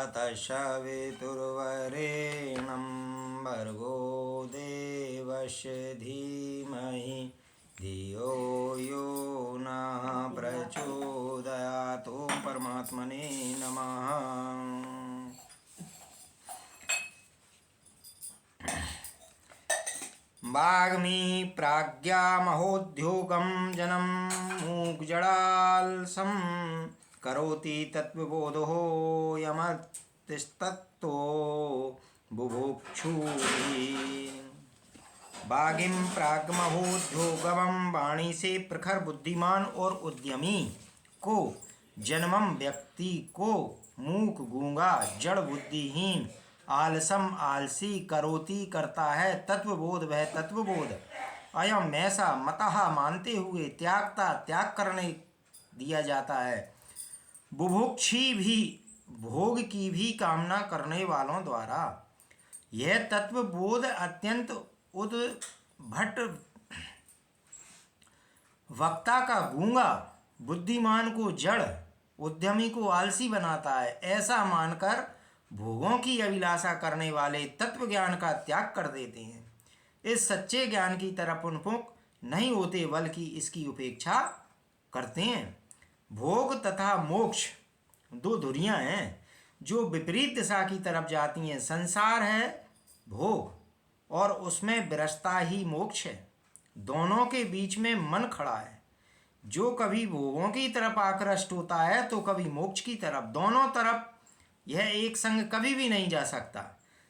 तत्सवितुर्वरेण्यं भर्गो देवस्य धीमहि धियो यो नः प्रचोदयात्। ओम परमात्मने नमः। वाग्मी प्राज्ञा महोद्योगं जनं मूकजडालसं करोति तत्त्वबोधो यमतिस्तत्तो बुभुक्षुभिः। वागिम प्राज्ञमहोद्योगम वाणी से प्रखर बुद्धिमान और उद्यमी को, जन्मम व्यक्ति को, मूक गूंगा जड़ बुद्धिहीन आलसम आलसी करोति करता है तत्वबोध वह तत्वबोध। अयम ऐसा मतः मानते हुए त्यागता त्याग करने दिया जाता है। बुभुक्षी भी भोग की भी कामना करने वालों द्वारा। यह तत्वबोध अत्यंत उद्भट वक्ता का गूंगा, बुद्धिमान को जड़, उद्यमी को आलसी बनाता है। ऐसा मानकर भोगों की अभिलाषा करने वाले तत्व ज्ञान का त्याग कर देते हैं। इस सच्चे ज्ञान की तरफ उन्मुख नहीं होते बल्कि इसकी उपेक्षा करते हैं। भोग तथा मोक्ष दो धुरियां हैं जो विपरीत दिशा की तरफ जाती हैं। संसार है भोग और उसमें विरसता ही मोक्ष है। दोनों के बीच में मन खड़ा है। जो कभी भोगों की तरफ आकृष्ट होता है तो कभी मोक्ष की तरफ। दोनों तरफ यह एक संग कभी भी नहीं जा सकता।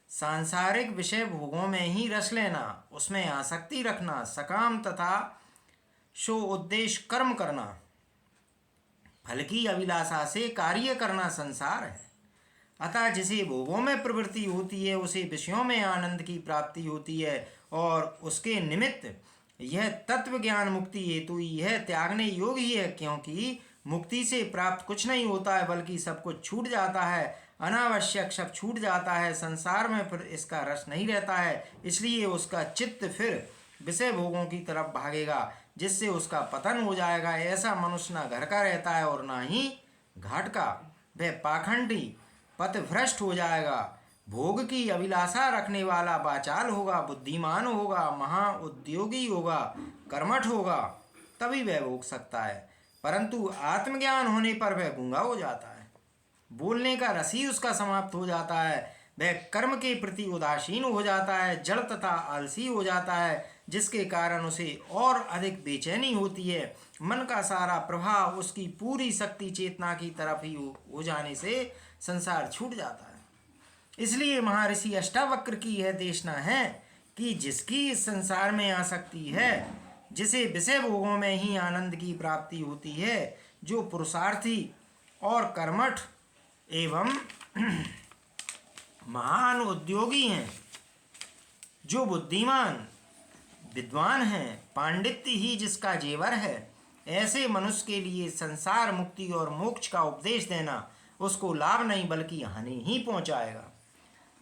सांसारिक विषय भोगों में ही रस लेना, उसमें आसक्ति रखना, सकाम तथा शो उद्देश्य कर्म करना, फल की अभिलाषा से कार्य करना संसार है। अतः जिसे भोगों में प्रवृत्ति होती है उसे विषयों में आनंद की प्राप्ति होती है और उसके निमित्त यह तत्व ज्ञान मुक्ति हेतु यह त्यागने योग्य ही है, क्योंकि मुक्ति से प्राप्त कुछ नहीं होता है बल्कि सब कुछ छूट जाता है। अनावश्यक सब छूट जाता है। संसार में फिर इसका रस नहीं रहता है, इसलिए उसका चित्त फिर विषय भोगों की तरफ भागेगा जिससे उसका पतन हो जाएगा। ऐसा मनुष्य ना घर का रहता है और ना ही घाट का। वह पाखंडी पथभ्रष्ट हो जाएगा। भोग की अभिलाषा रखने वाला वाचाल होगा, बुद्धिमान होगा, महाउद्योगी होगा, कर्मठ होगा, तभी वह भोग सकता है। परंतु आत्मज्ञान होने पर वह गूंगा हो जाता है। बोलने का रस ही उसका समाप्त हो जाता है। वह कर्म के प्रति उदासीन हो जाता है, जड़ तथा आलसी हो जाता है, जिसके कारण उसे और अधिक बेचैनी होती है। मन का सारा प्रभाव उसकी पूरी शक्ति चेतना की तरफ ही हो जाने से संसार छूट जाता है। इसलिए महर्षि अष्टावक्र की यह देशना है कि जिसकी इस संसार में आसक्ति है, जिसे विषय भोगों में ही आनंद की प्राप्ति होती है, जो पुरुषार्थी और कर्मठ एवं महान उद्योगी हैं, जो बुद्धिमान विद्वान हैं, पांडित्य ही जिसका जेवर है, ऐसे मनुष्य के लिए संसार मुक्ति और मोक्ष का उपदेश देना उसको लाभ नहीं बल्कि हानि ही पहुंचाएगा।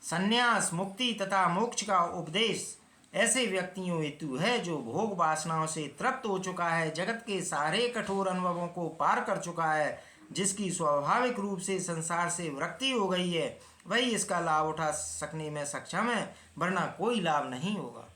संन्यास, मुक्ति तथा मोक्ष का उपदेश ऐसे व्यक्तियों हेतु है जो भोग वासनाओं से तृप्त हो चुका है, जगत के सारे कठोर अनुभवों को पार कर चुका है, जिसकी स्वाभाविक रूप से संसार से विरक्ति हो गई है, वही इसका लाभ उठा सकने में सक्षम है, वरना कोई लाभ नहीं होगा।